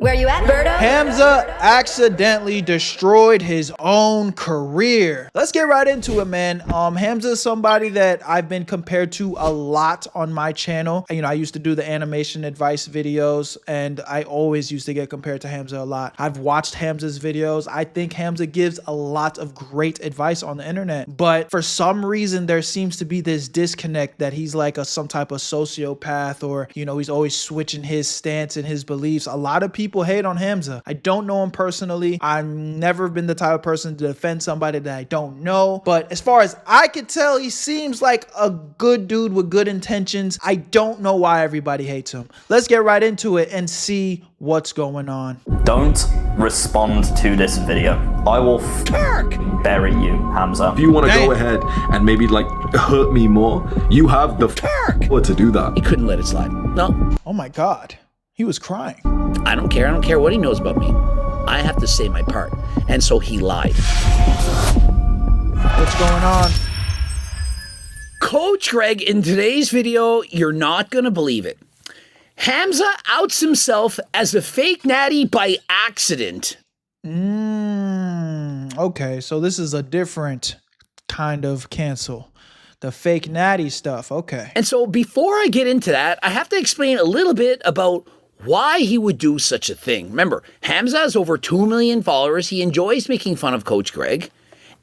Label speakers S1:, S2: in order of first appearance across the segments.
S1: Where you at, Berto?
S2: Hamza accidentally destroyed his own career. Let's get right into it, man. Hamza is somebody that I've been compared to a lot on my channel. You know, I used to do the animation advice videos, and I always used to get compared to Hamza a lot. I've watched Hamza's videos. I think Hamza gives a lot of great advice on the internet, but for some reason, there seems to be this disconnect that he's like some type of sociopath, or, you know, he's always switching his stance and his beliefs. A lot of people hate on Hamza. I don't know him personally. I've never been the type of person to defend somebody that I don't know. But as far as I could tell, he seems like a good dude with good intentions. I don't know why everybody hates him. Let's get right into it and see what's going on.
S3: Don't respond to this video. I will bury you, Hamza.
S4: If you want to go ahead and maybe like hurt me more, you have the power to do that.
S5: He couldn't let it slide. No.
S2: Oh my God. He was crying.
S5: I don't care. I don't care what he knows about me. I have to say my part. And so he lied.
S2: What's going on?
S5: Coach Greg, in today's video, you're not going to believe it. Hamza outs himself as a fake natty by accident.
S2: Okay, so this is a different kind of cancel. The fake natty stuff, okay.
S5: And so before I get into that, I have to explain a little bit about why he would do such a thing. Remember, Hamza has over 2 million followers. He enjoys making fun of Coach Greg.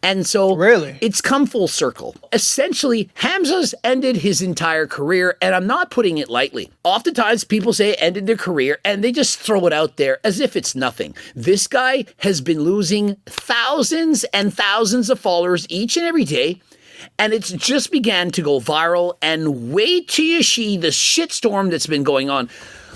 S5: And so it's come full circle. Essentially, Hamza's ended his entire career, and I'm not putting it lightly. Oftentimes, people say ended their career, and they just throw it out there as if it's nothing. This guy has been losing thousands and thousands of followers each and every day, and it's just began to go viral, and wait till you see the shitstorm that's been going on.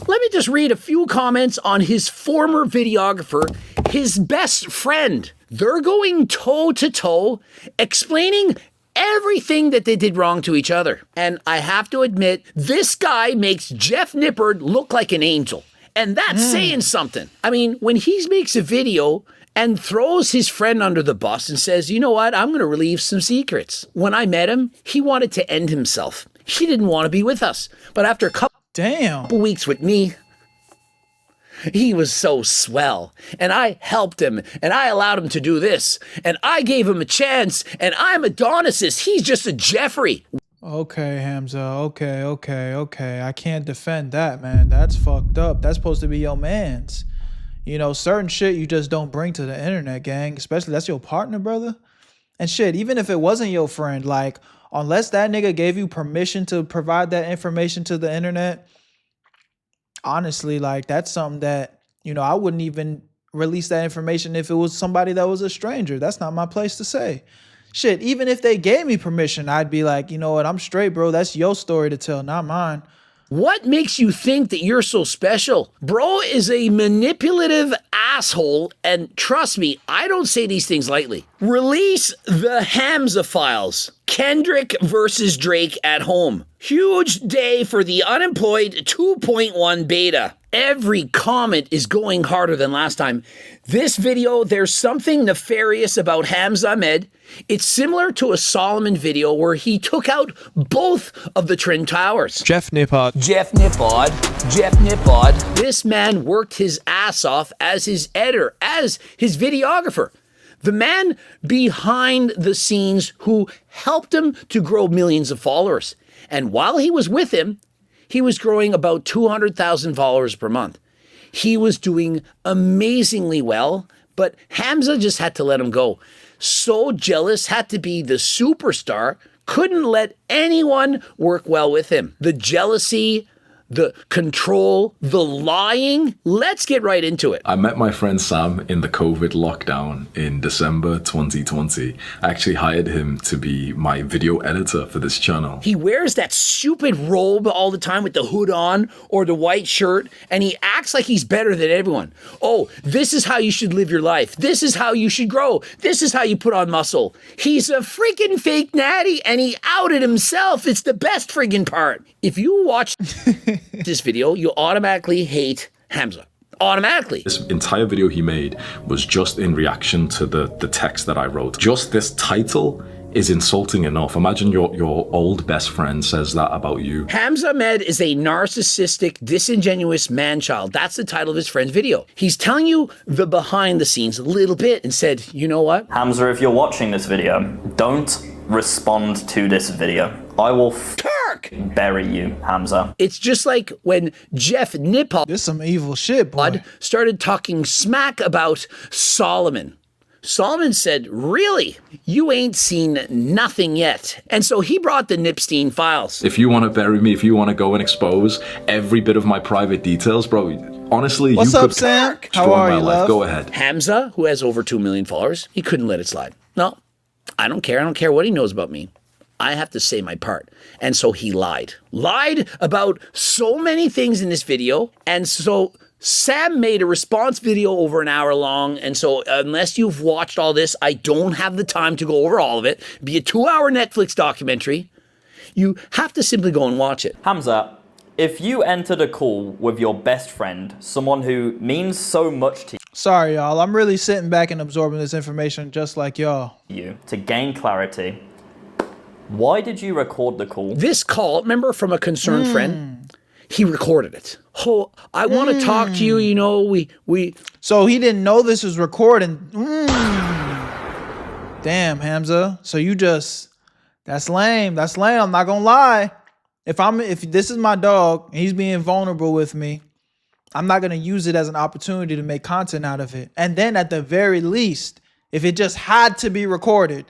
S5: Let me just read a few comments on his former videographer, his best friend. They're going toe to toe, explaining everything that they did wrong to each other. And I have to admit, this guy makes Jeff Nippard look like an angel. And that's saying something. I mean, when he makes a video and throws his friend under the bus and says, you know what, I'm going to relieve some secrets. When I met him, he wanted to end himself. He didn't want to be with us. But after a couple weeks with me, he was so swell, and I helped him, and I allowed him to do this, and I gave him a chance, and I'm Adonis. He's just a Jeffrey.
S2: Okay, Hamza. Okay. I can't defend that, man. That's fucked up. That's supposed to be your man's. You know, certain shit you just don't bring to the internet, gang. Especially that's your partner, brother. And shit, even if it wasn't your friend, like, unless that nigga gave you permission to provide that information to the internet, honestly, like, that's something that, you know, I wouldn't even release that information if it was somebody that was a stranger. That's not my place to say. Shit, even if they gave me permission, I'd be like, you know what, I'm straight, bro. That's your story to tell, not mine.
S5: What makes you think that you're so special? Bro is a manipulative asshole, and trust me, I don't say these things lightly. Release the Hamza files. Kendrick versus Drake at home. Huge day for the unemployed 2.1 beta. Every comment is going harder than last time. This video, there's something nefarious about Hamza Ahmed. It's similar to a Solomon video where he took out both of the Twin Towers.
S6: Jeff Nippard.
S5: This man worked his ass off as his editor, as his videographer. The man behind the scenes who helped him to grow millions of followers. And while he was with him, he was growing about 200,000 followers per month. He was doing amazingly well, but Hamza just had to let him go. So jealous, had to be the superstar, couldn't let anyone work well with him. The jealousy, the control, the lying. Let's get right into it.
S4: I met my friend Sam in the COVID lockdown in December 2020. I actually hired him to be my video editor for this channel.
S5: He wears that stupid robe all the time with the hood on or the white shirt, and he acts like he's better than everyone. Oh, this is how you should live your life. This is how you should grow. This is how you put on muscle. He's a freaking fake natty, and he outed himself. It's the best friggin' part. If you watch this video, you automatically hate Hamza. Automatically.
S4: This entire video he made was just in reaction to the text that I wrote. Just this title is insulting enough. Imagine your old best friend says that about you.
S5: Hamza Ahmed is a narcissistic, disingenuous man-child. That's the title of his friend's video. He's telling you the behind the scenes a little bit and said, you know what?
S3: Hamza, if you're watching this video, don't respond to this video. I will bury you, Hamza.
S5: It's just like when Jeff Nippon
S2: This some evil shit, boy.
S5: started talking smack about Solomon. Solomon said, really? You ain't seen nothing yet. And so he brought the Nipstein files.
S4: If you want to bury me, if you want to go and expose every bit of my private details, bro, honestly,
S2: What's
S4: you
S2: up,
S4: could
S2: Sam?
S4: destroy
S2: How are
S4: my
S2: you,
S4: life.
S2: love?
S4: Go ahead.
S5: Hamza, who has over 2 million followers, he couldn't let it slide. No, I don't care. I don't care what he knows about me. I have to say my part. And so he lied. Lied about so many things in this video. And so Sam made a response video over an hour long. And so unless you've watched all this, I don't have the time to go over all of it. It'd be a 2-hour Netflix documentary. You have to simply go and watch it.
S3: Hamza, if you entered a call with your best friend, someone who means so much to
S2: Sorry, y'all. I'm really sitting back and absorbing this information just like y'all.
S3: you to gain clarity, why did you record the call?
S5: This call, remember, from a concerned friend, he recorded it. Oh, I want to talk to you. You know, we.
S2: So he didn't know this was recording. Damn, Hamza. So you just, that's lame. That's lame. I'm not gonna lie. If this is my dog and he's being vulnerable with me, I'm not gonna use it as an opportunity to make content out of it. And then at the very least, if it just had to be recorded,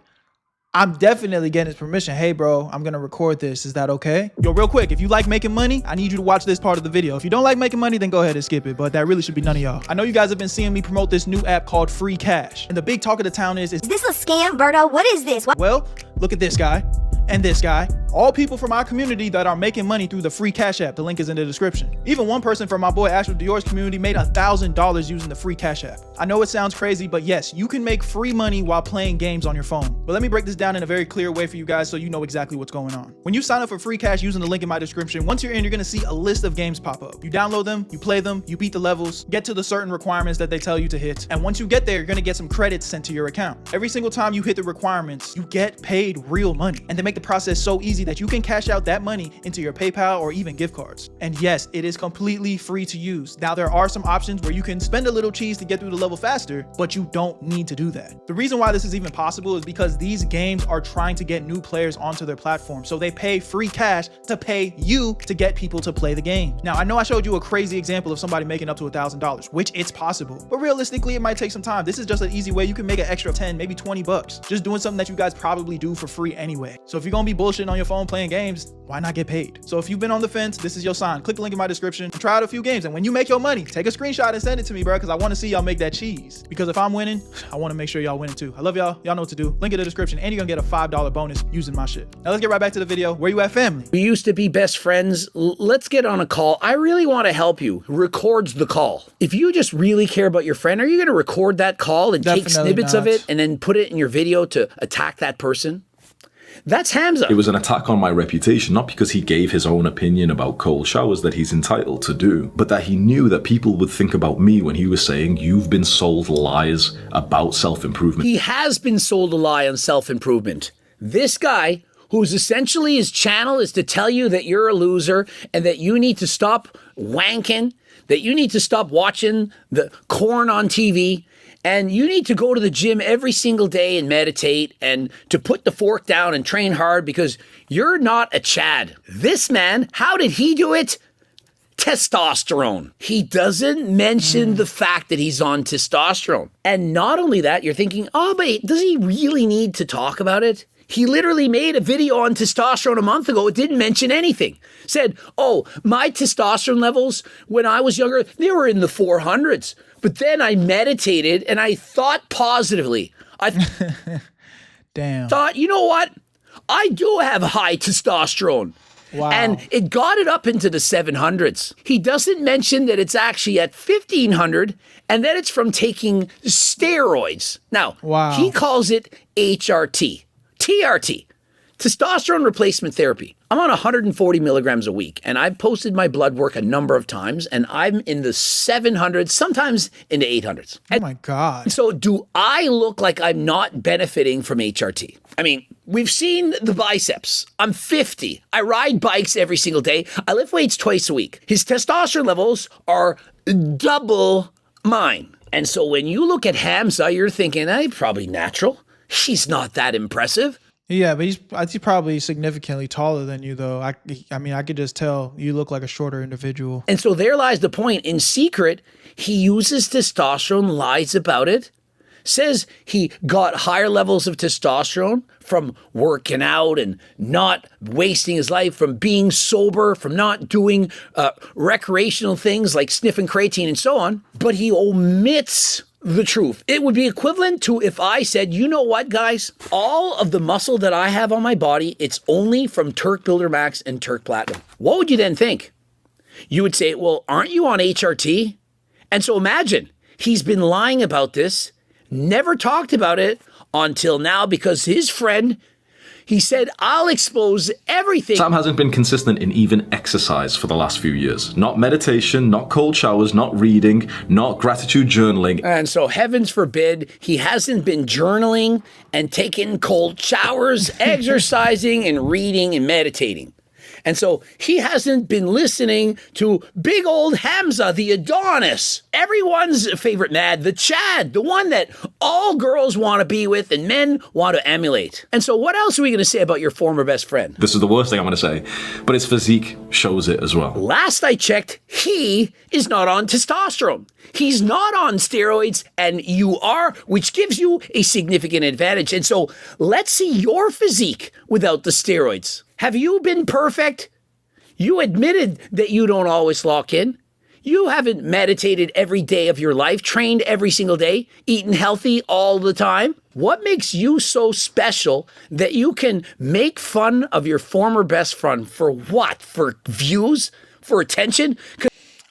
S2: I'm definitely getting his permission. Hey, bro, I'm going to record this. Is that okay? Yo, real quick, if you like making money, I need you to watch this part of the video. If you don't like making money, then go ahead and skip it. But that really should be none of y'all. I know you guys have been seeing me promote this new app called Free Cash. And the big talk of the town is
S1: Is this a scam, Berto? What is this?
S2: well, look at this guy and this guy. All people from our community that are making money through the Free Cash app. The link is in the description. Even one person from my boy Astro Dior's community made $1,000 using the Free Cash app. I know it sounds crazy, but yes, you can make free money while playing games on your phone. But let me break this down in a very clear way for you guys so you know exactly what's going on. When you sign up for Free Cash using the link in my description, once you're in, you're gonna see a list of games pop up. You download them, you play them, you beat the levels, get to the certain requirements that they tell you to hit. And once you get there, you're gonna get some credits sent to your account. Every single time you hit the requirements, you get paid real money. And they make the process so easy that you can cash out that money into your PayPal or even gift cards. And yes, it is completely free to use. Now, there are some options where you can spend a little cheese to get through the level faster, but you don't need to do that. The reason why this is even possible is because these games are trying to get new players onto their platform. So they pay free cash to pay you to get people to play the game. Now, I know I showed you a crazy example of somebody making up to $1,000, which it's possible, but realistically, it might take some time. This is just an easy way you can make an extra 10, maybe 20 bucks, just doing something that you guys probably do for free anyway. So if you're gonna be bullshitting on your phone playing games, why not get paid? So if you've been on the fence, this is your sign. Click the link in my description and try out a few games. And when you make your money, take a screenshot and send it to me, bro, because I want to see y'all make that cheese. Because if I'm winning, I want to make sure y'all winning too. I love y'all. Y'all know what to do. Link in the description, and you're gonna get a $5 bonus using my shit. Now let's get right back to the video. Where you at, family?
S5: We used to be best friends. Let's get on a call. I really want to help you. Records the call. If you just really care about your friend, are you going to record that call and take
S2: Definitely
S5: snippets
S2: not.
S5: of it and then put it in your video to attack that person? That's Hamza.
S4: It was an attack on my reputation, not because he gave his own opinion about cold showers that he's entitled to do, but that he knew that people would think about me when he was saying, you've been sold lies about self-improvement.
S5: He has been sold a lie on self-improvement. This guy, who's essentially his channel is to tell you that you're a loser and that you need to stop wanking, that you need to stop watching the corn on TV, and you need to go to the gym every single day and meditate and to put the fork down and train hard because you're not a Chad. This man, how did he do it? Testosterone. He doesn't mention the fact that he's on testosterone. And not only that, you're thinking, oh, but does he really need to talk about it? He literally made a video on testosterone a month ago. It didn't mention anything. Said, oh, my testosterone levels when I was younger, they were in the 400s. But then I meditated and I thought positively. I
S2: Damn.
S5: thought, you know what? I do have high testosterone.
S2: Wow.
S5: And it got it up into the 700s. He doesn't mention that it's actually at 1500 and that it's from taking steroids. Now,
S2: Wow.
S5: he calls it HRT. TRT. Testosterone replacement therapy. I'm on 140 milligrams a week, and I've posted my blood work a number of times, and I'm in the 700s, sometimes in the 800s.
S2: Oh my God.
S5: So do I look like I'm not benefiting from HRT? I mean, we've seen the biceps. I'm 50. I ride bikes every single day. I lift weights twice a week. His testosterone levels are double mine. And so when you look at Hamza, you're thinking, hey, probably natural. She's not that impressive.
S2: Yeah, but he's probably significantly taller than you, though. I mean, I could just tell you look like a shorter individual.
S5: And so there lies the point. In secret, he uses testosterone, lies about it, says he got higher levels of testosterone from working out and not wasting his life, from being sober, from not doing recreational things like sniffing creatine and so on. But he omits the truth. It would be equivalent to if I said, you know what, guys? All of the muscle that I have on my body, it's only from Turk Builder Max and Turk Platinum. What would you then think? You would say, well, aren't you on HRT? And so imagine, he's been lying about this, never talked about it until now because his friend, he said, I'll expose everything.
S4: Sam hasn't been consistent in even exercise for the last few years. Not meditation, not cold showers, not reading, not gratitude journaling.
S5: And so heavens forbid he hasn't been journaling and taking cold showers, exercising and reading and meditating. And so he hasn't been listening to big old Hamza, the Adonis, everyone's favorite mad, the Chad, the one that all girls want to be with and men want to emulate. And so what else are we going to say about your former best friend?
S4: This is the worst thing I'm going to say, but his physique shows it as well.
S5: Last I checked, he is not on testosterone. He's not on steroids, and you are, which gives you a significant advantage. And so let's see your physique without the steroids. Have you been perfect? You admitted that you don't always lock in. You haven't meditated every day of your life, trained every single day, eaten healthy all the time. What makes you so special that you can make fun of your former best friend for what? For views? For attention?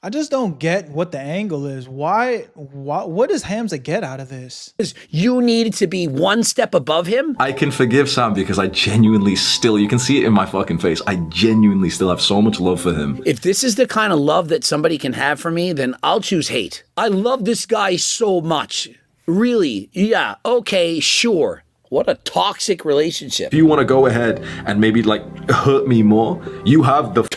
S2: I just don't get what the angle is. What does Hamza get out of this?
S5: You needed to be one step above him?
S4: I can forgive Sam because I genuinely still, you can see it in my fucking face, I genuinely still have so much love for him.
S5: If this is the kind of love that somebody can have for me, then I'll choose hate. I love this guy so much. Really, yeah, okay, sure. What a toxic relationship.
S4: If you want to go ahead and maybe like hurt me more, you have the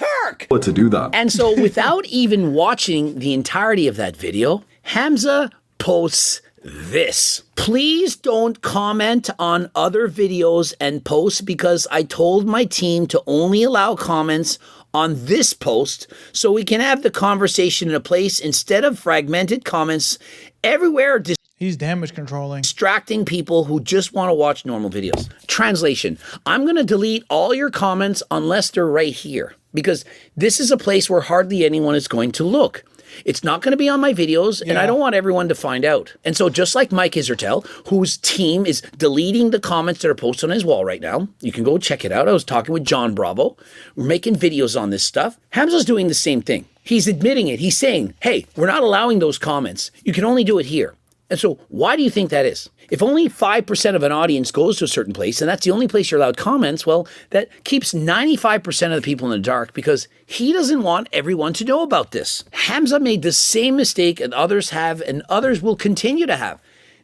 S4: to do that.
S5: And so without even watching the entirety of that video, Hamza posts this. Please don't comment on other videos and posts because I told my team to only allow comments on this post so we can have the conversation in a place instead of fragmented comments everywhere.
S2: He's damage controlling.
S5: Distracting people who just want to watch normal videos. Translation, I'm going to delete all your comments unless they're right here because this is a place where hardly anyone is going to look. It's not going to be on my videos, and I don't want everyone to find out. And so just like Mike Isertel, whose team is deleting the comments that are posted on his wall right now, you can go check it out. I was talking with John Bravo. We're making videos on this stuff. Hamza's doing the same thing. He's admitting it. He's saying, hey, we're not allowing those comments. You can only do it here. And so why do you think that is? If only 5% of an audience goes to a certain place and that's the only place you're allowed comments, well, that keeps 95% of the people in the dark because he doesn't want everyone to know about this. Hamza made the same mistake that others have and others will continue to have.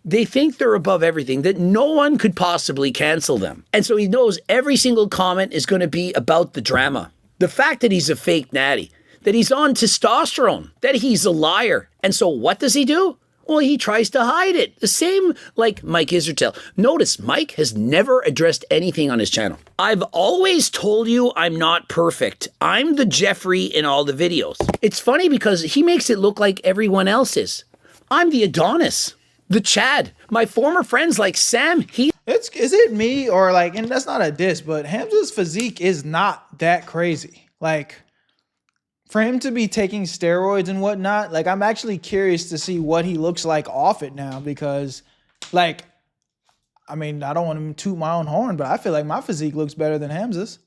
S5: They think they're above everything, that no one could possibly cancel them. And so he knows every single comment is going to be about the drama. The fact that he's a fake natty, that he's on testosterone, that he's a liar. And so what does he do? Well, he tries to hide it. The same like Mike Isertel. Notice, Mike has never addressed anything on his channel. I've always told you I'm not perfect. I'm the Jeffrey in all the videos. It's funny because he makes it look like everyone else is. I'm the Adonis, the Chad. My former friends like Sam,
S2: is it me or like, and that's not a diss, but Hamza's physique is not that crazy. Like, for him to be taking steroids and whatnot, like I'm actually curious to see what he looks like off it now because, like, I mean, I don't want to toot my own horn, but I feel like my physique looks better than Hamza's.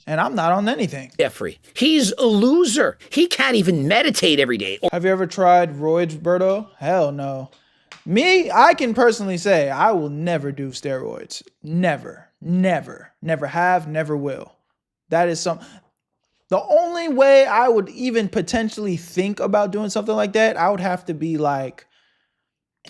S2: And I'm not on anything.
S5: Jeffrey, he's a loser. He can't even meditate every day.
S2: Have you ever tried roids, Berto? Hell no. Me, I can personally say I will never do steroids. Never. Never have, never will. That is the only way I would even potentially think about doing something like that, I would have to be like,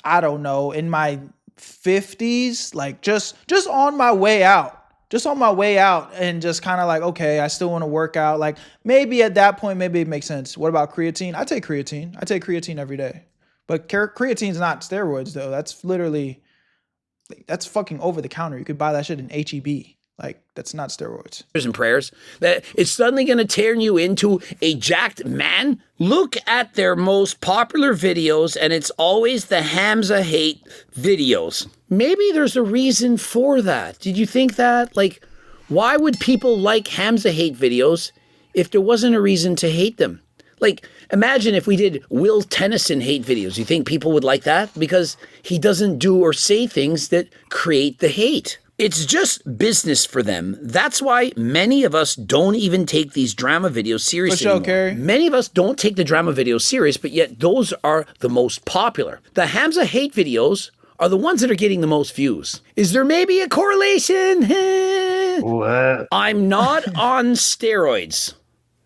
S2: I don't know, in my 50s, like just on my way out. Just on my way out and just kind of like, okay, I still want to work out. Like maybe at that point, maybe it makes sense. What about creatine? I take creatine. I take creatine every day. But creatine is not steroids though. That's literally, that's fucking over the counter. You could buy that shit in HEB. Like that's not steroids.
S5: And prayers that it's suddenly going to turn you into a jacked man. Look at their most popular videos and it's always the Hamza hate videos. Maybe there's a reason for that. Did you think that? Like, why would people like Hamza hate videos if there wasn't a reason to hate them? Like, imagine if we did Will Tennyson hate videos. You think people would like that? Because he doesn't do or say things that create the hate. It's just business for them. That's why many of us don't even take these drama videos seriously anymore.
S2: Carrie.
S5: Many of us don't take the drama videos serious, but yet those are the most popular. The Hamza hate videos are the ones that are getting the most views. Is there maybe a correlation?
S6: What?
S5: I'm not on steroids.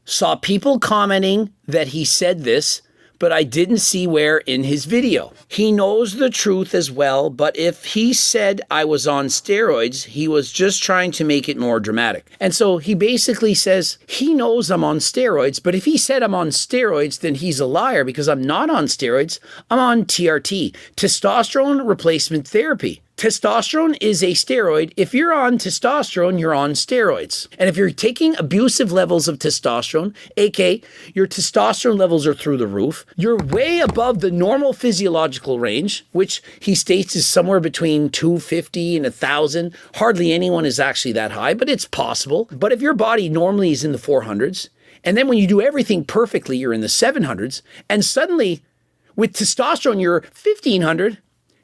S5: Saw people commenting that he said this, but I didn't see where in his video. He knows the truth as well, but if he said I was on steroids, he was just trying to make it more dramatic. And so he basically says he knows I'm on steroids, but if he said I'm on steroids, then he's a liar because I'm not on steroids. I'm on TRT, testosterone replacement therapy. Testosterone is a steroid. If you're on testosterone, you're on steroids. And if you're taking abusive levels of testosterone, aka your testosterone levels are through the roof, you're way above the normal physiological range, which he states is somewhere between 250 and 1,000. Hardly anyone is actually that high, but it's possible. But if your body normally is in the 400s, and then when you do everything perfectly, you're in the 700s, and suddenly with testosterone, you're 1,500,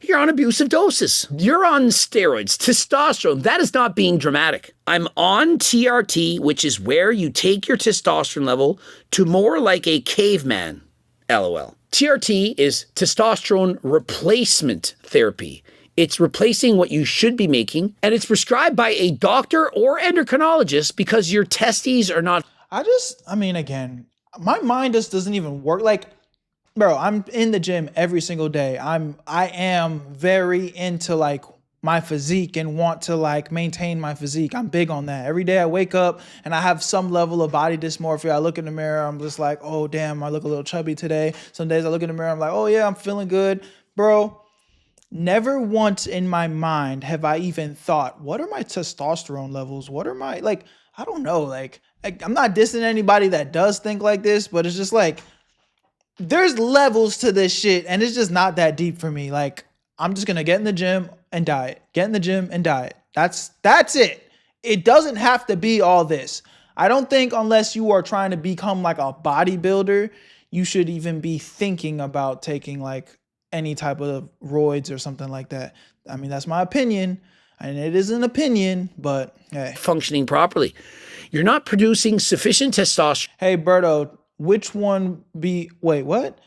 S5: you're on abusive doses. You're on steroids, testosterone. That is not being dramatic. I'm on TRT, which is where you take your testosterone level to more like a caveman. LOL. TRT is testosterone replacement therapy. It's replacing what you should be making, and it's prescribed by a doctor or endocrinologist because your testes are not.
S2: I mean, again, my mind just doesn't even work. Like, bro, I'm in the gym every single day. I am very into like my physique and want to like maintain my physique. I'm big on that. Every day I wake up and I have some level of body dysmorphia. I look in the mirror, I'm just like, oh damn, I look a little chubby today. Some days I look in the mirror, I'm like, oh yeah, I'm feeling good. Bro, never once in my mind have I even thought, what are my testosterone levels? What are my, like, I don't know. Like, I'm not dissing anybody that does think like this, but it's just like, there's levels to this shit and it's just not that deep for me. Like, I'm just gonna get in the gym and diet. Get in the gym and diet. That's it. It doesn't have to be all this. I don't think unless you are trying to become like a bodybuilder, you should even be thinking about taking like any type of roids or something like that. I mean, that's my opinion, and it is an opinion, but hey.
S5: Functioning properly. You're not producing sufficient testosterone.
S2: Hey, Berto, which one be, wait, what?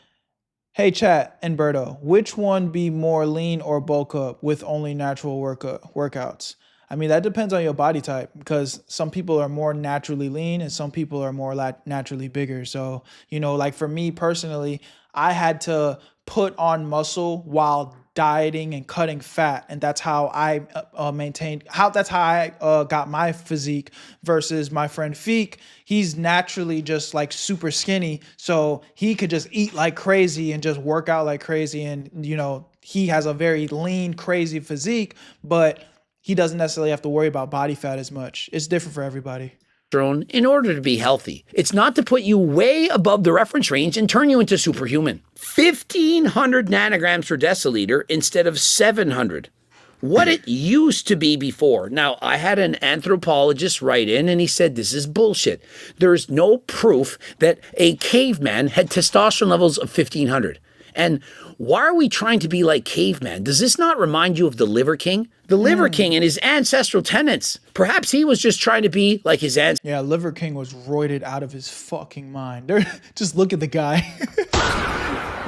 S2: Hey, chat and Berto, which one be more lean or bulk up with only natural workouts? I mean, that depends on your body type because some people are more naturally lean and some people are more naturally bigger. So, you know, like for me personally, I had to put on muscle while dieting and cutting fat, and that's how I got my physique versus my friend Feek. He's naturally just like super skinny, so he could just eat like crazy and just work out like crazy, and you know, he has a very lean, crazy physique, but he doesn't necessarily have to worry about body fat as much. It's different for everybody.
S5: In order to be healthy. It's not to put you way above the reference range and turn you into superhuman. 1,500 nanograms per deciliter instead of 700. What it used to be before. Now, I had an anthropologist write in and he said, this is bullshit. There's no proof that a caveman had testosterone levels of 1,500. And why are we trying to be like caveman? Does this not remind you of the Liver King? The Liver King and his ancestral tenets. Perhaps he was just trying to be like his ancestors.
S2: Yeah, Liver King was roided out of his fucking mind. Just look at the guy.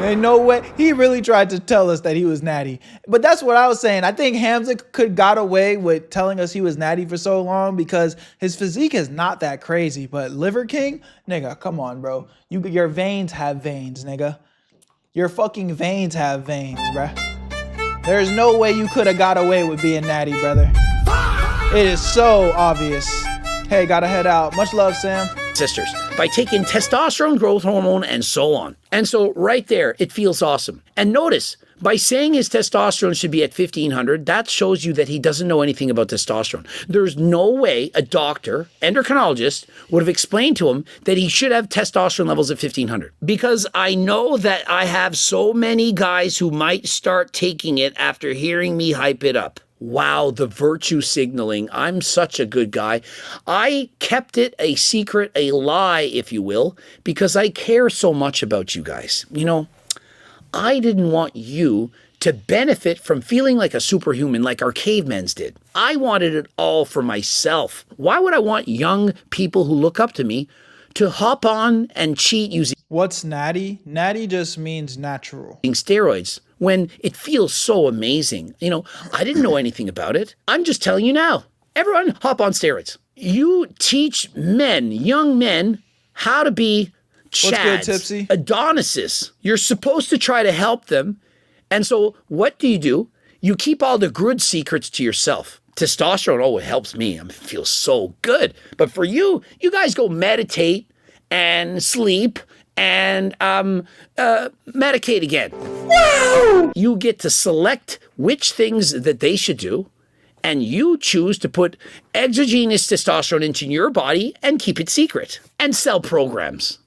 S2: Ain't no way. He really tried to tell us that he was natty. But that's what I was saying. I think Hamza could got away with telling us he was natty for so long because his physique is not that crazy. But Liver King, nigga, come on, bro. Your veins have veins, nigga. Your fucking veins have veins, bruh. There's no way you could have got away with being natty, brother. It is so obvious. Hey, gotta head out. Much love, Sam.
S5: Sisters, by taking testosterone, growth hormone, and so on. And so right there, it feels awesome. And notice, by saying his testosterone should be at 1500, that shows you that he doesn't know anything about testosterone. There's no way a doctor, endocrinologist, would have explained to him that he should have testosterone levels at 1500. Because I know that I have so many guys who might start taking it after hearing me hype it up. Wow, the virtue signaling. I'm such a good guy. I kept it a secret, a lie, if you will, because I care so much about you guys. You know, I didn't want you to benefit from feeling like a superhuman like our cavemans did. I wanted it all for myself. Why would I want young people who look up to me to hop on and cheat using
S2: What's natty? Natty just means natural.
S5: steroids when it feels so amazing? You know, I didn't know anything about it. I'm just telling you now. Everyone hop on steroids. You teach men, young men, how to be Chads,
S2: What's good, Tipsy?
S5: Adonises. You're supposed to try to help them. And so what do? You keep all the good secrets to yourself. Testosterone, oh, it helps me. I feel so good. But for you, you guys go meditate and sleep and medicate again. Wow! You get to select which things that they should do, and you choose to put exogenous testosterone into your body and keep it secret and sell programs.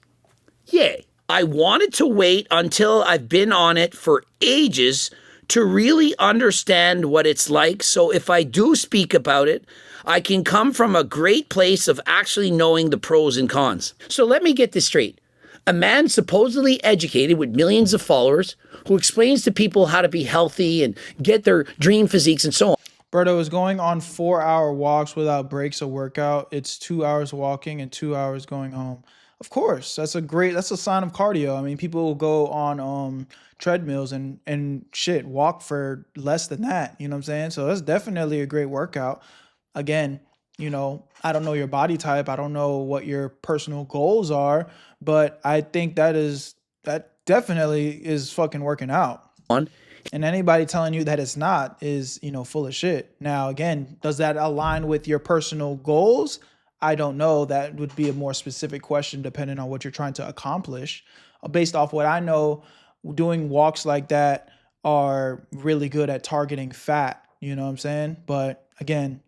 S5: Yay. I wanted to wait until I've been on it for ages to really understand what it's like. So if I do speak about it, I can come from a great place of actually knowing the pros and cons. So let me get this straight. A man supposedly educated with millions of followers who explains to people how to be healthy and get their dream physiques and so on.
S2: Berto is going on 4-hour walks without breaks or workout. It's 2 hours walking and 2 hours going home. Of course, that's a sign of cardio. I mean, people will go on treadmills and shit, walk for less than that. You know what I'm saying? So that's definitely a great workout. Again, you know, I don't know your body type. I don't know what your personal goals are, but I think that definitely is fucking working out. And anybody telling you that it's not is, you know, full of shit. Now, again, does that align with your personal goals? I don't know. That would be a more specific question depending on what you're trying to accomplish. Based off what I know, doing walks like that are really good at targeting fat. You know what I'm saying? But again,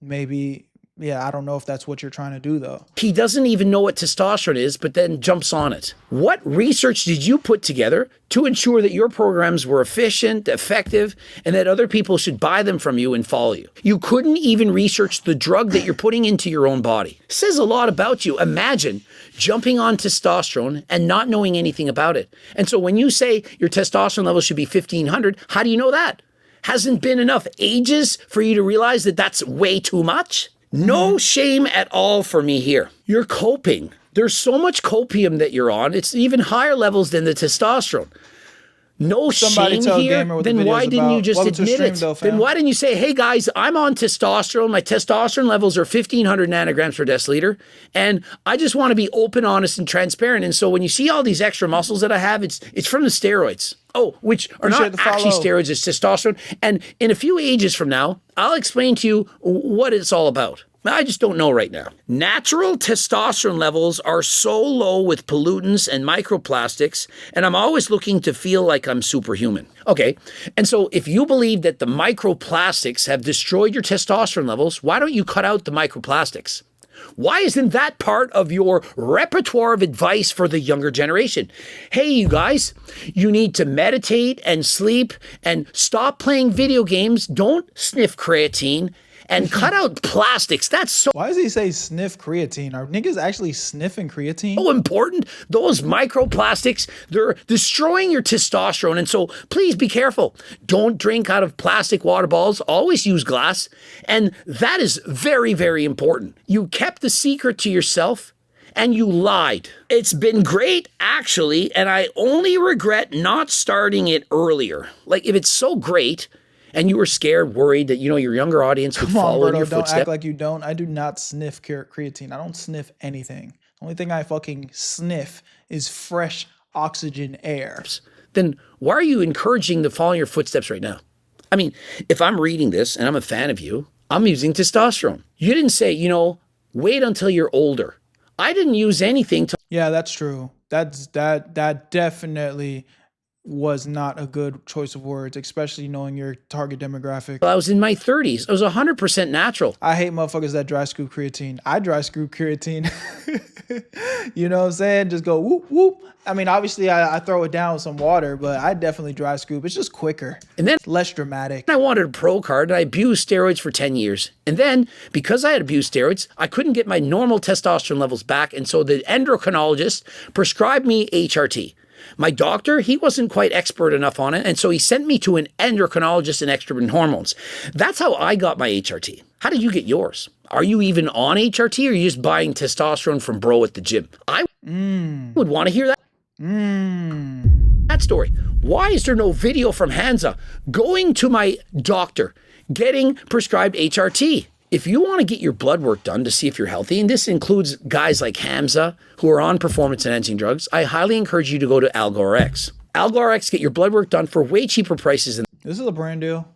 S2: maybe, yeah, I don't know if that's what you're trying to do, though.
S5: He doesn't even know what testosterone is, but then jumps on it. What research did you put together to ensure that your programs were efficient, effective, and that other people should buy them from you and follow you? You couldn't even research the drug that you're putting into your own body. Says a lot about you. Imagine jumping on testosterone and not knowing anything about it. And so when you say your testosterone level should be 1500, how do you know that? Hasn't been enough ages for you to realize that that's way too much? No shame at all for me here. You're coping. There's so much copium that you're on. It's even higher levels than the testosterone. No shame here. Then why didn't you just admit it? Then why didn't you say, hey guys, I'm on testosterone. My testosterone levels are 1500 nanograms per deciliter. And I just want to be open, honest, and transparent. And so when you see all these extra muscles that I have, it's from the steroids. Oh, which are not actually steroids, it's testosterone. And in a few ages from now, I'll explain to you what it's all about. I just don't know right now. Natural testosterone levels are so low with pollutants and microplastics, and I'm always looking to feel like I'm superhuman. Okay, and so if you believe that the microplastics have destroyed your testosterone levels, why don't you cut out the microplastics? Why isn't that part of your repertoire of advice for the younger generation? Hey, you guys, you need to meditate and sleep and stop playing video games. Don't sniff creatine and cut out plastics. That's so...
S2: Why does he say sniff creatine? Are niggas actually sniffing creatine?
S5: So important. Those microplastics, they're destroying your testosterone. And so please be careful. Don't drink out of plastic water bottles. Always use glass. And that is very, very important. You kept the secret to yourself. and you lied. It's been great, actually, and I only regret not starting it earlier. Like, if it's so great, and you were scared, worried that, you know, your younger audience would follow in your footsteps.
S2: Don't act like you don't. I do not sniff creatine. I don't sniff anything. The only thing I fucking sniff is fresh oxygen air.
S5: Then why are you encouraging to follow your footsteps right now? I mean, if I'm reading this and I'm a fan of you, I'm using testosterone. You didn't say, you know, wait until you're older. I didn't use anything to...
S2: Yeah, that's true. That definitely was not a good choice of words, especially knowing your target demographic.
S5: I was in my 30s. I was 100% natural.
S2: I hate motherfuckers that dry scoop creatine. I dry scoop creatine. You know what I'm saying? Just go whoop, whoop. I mean, obviously I throw it down with some water, but I definitely dry scoop. It's just quicker. And then less dramatic.
S5: I wanted a pro card and I abused steroids for 10 years. And then because I had abused steroids, I couldn't get my normal testosterone levels back. And so the endocrinologist prescribed me HRT. My doctor, he wasn't quite expert enough on it, and so he sent me to an endocrinologist and estrogen hormones. That's how I got my HRT. How did you get yours? Are you even on HRT, or are you just buying testosterone from bro at the gym? I would want to hear that. That story. Why is there no video from Hamza going to my doctor, getting prescribed HRT? If you want to get your blood work done to see if you're healthy, and this includes guys like Hamza who are on performance-enhancing drugs, I highly encourage you to go to AlgoRx. AlgoRx, get your blood work done for way cheaper prices.
S2: This is a brand deal.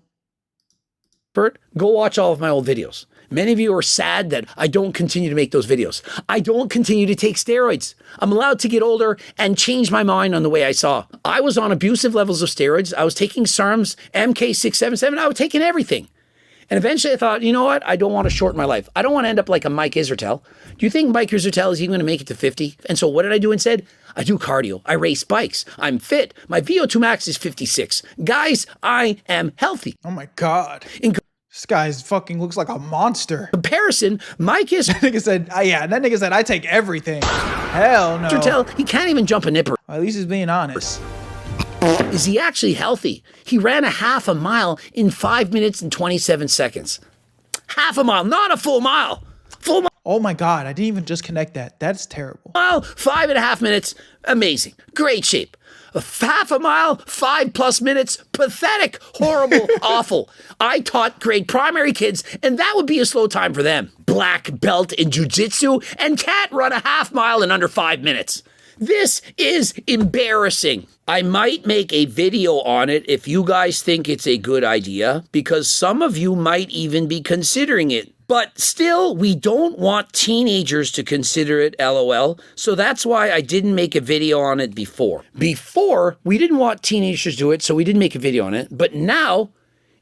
S5: Bert, go watch all of my old videos. Many of you are sad that I don't continue to make those videos. I don't continue to take steroids. I'm allowed to get older and change my mind on the way I saw. I was on abusive levels of steroids. I was taking SARMs, MK677. I was taking everything. And eventually I thought, you know what? I don't want to shorten my life. I don't want to end up like a Mike Israetel. Do you think Mike Israetel is even going to make it to 50? And so what did I do instead? I do cardio. I race bikes. I'm fit. My VO2 max is 56. Guys, I am healthy.
S2: Oh my God. This guy fucking looks like a monster.
S5: Comparison, Mike is...
S2: That nigga said, yeah, that nigga said, I take everything. Hell no.
S5: Israetel, he can't even jump a nipper.
S2: At least he's being honest.
S5: Is he actually healthy? He ran a half a mile in 5 minutes and 27 seconds. Half a mile, not a full mile. Full mile.
S2: Oh my God, I didn't even just connect that. That's terrible.
S5: Mile, 5.5 minutes, amazing. Great shape. Half a mile, 5+ minutes, pathetic, horrible, awful. I taught grade primary kids, and that would be a slow time for them. Black belt in jiu-jitsu and can't run a half mile in under 5 minutes. This is embarrassing. I might make a video on it if you guys think it's a good idea, because some of you might even be considering it. But still, we don't want teenagers to consider it, LOL. So that's why I didn't make a video on it before. Before, we didn't want teenagers to do it, so we didn't make a video on it. But now,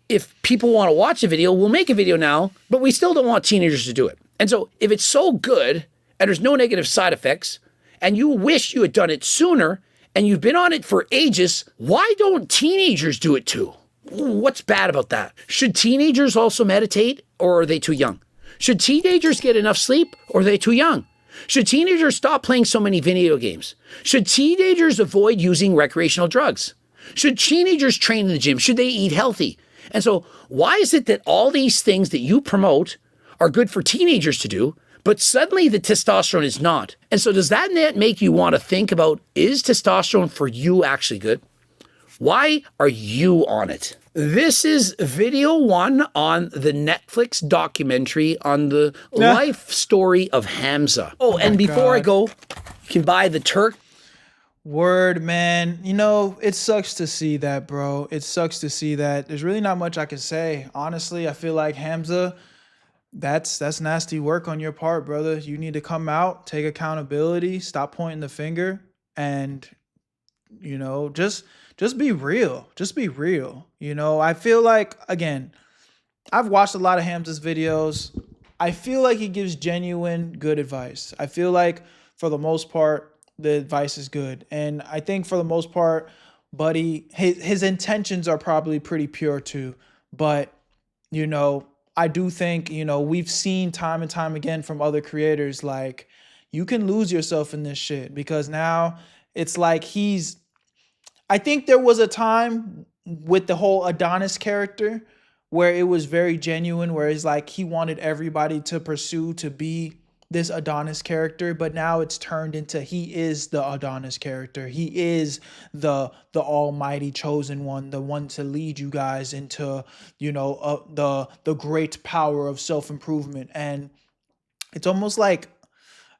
S5: if people want to watch a video, we'll make a video now, but we still don't want teenagers to do it. And so if it's so good, and there's no negative side effects, and you wish you had done it sooner, and you've been on it for ages, why don't teenagers do it too? What's bad about that? Should teenagers also meditate, or are they too young? Should teenagers get enough sleep, or are they too young? Should teenagers stop playing so many video games? Should teenagers avoid using recreational drugs? Should teenagers train in the gym? Should they eat healthy? And so why is it that all these things that you promote are good for teenagers to do, but suddenly the testosterone is not? And so does that make you want to think about, is testosterone for you actually good? Why are you on it? This is video 1 on the Netflix documentary on the life story of Hamza. Oh, and before I go, you can buy the Turk.
S2: Word, man. You know, it sucks to see that, bro. It sucks to see that. There's really not much I can say. Honestly, I feel like Hamza, that's nasty work on your part, brother. You need to come out, take accountability, stop pointing the finger, and, you know, just be real. Just be real. You know, I feel like, again, I've watched a lot of Hamza's videos. I feel like he gives genuine good advice. I feel like for the most part, the advice is good. And I think for the most part, buddy, his intentions are probably pretty pure too. But, you know, I do think, you know, we've seen time and time again from other creators, like, you can lose yourself in this shit, because now it's like I think there was a time with the whole Adonis character where it was very genuine, where it's like he wanted everybody to pursue to be this Adonis character, but now it's turned into he is the Adonis character. He is the almighty chosen one, the one to lead you guys into, you know, the great power of self-improvement. And it's almost like,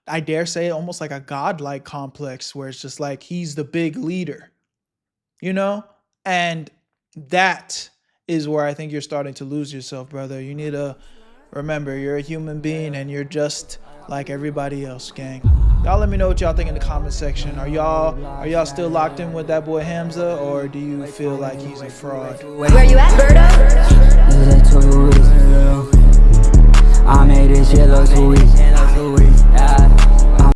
S2: I dare say, almost like a godlike complex where it's just like he's the big leader, you know? And that is where I think you're starting to lose yourself, brother. You need to remember you're a human being and you're just like everybody else, gang. Y'all let me know what y'all think in the comment section. Are y'all still locked in with that boy Hamza, or do you feel like he's a fraud?
S1: Where you at, Berto?
S7: I made this shit look too easy.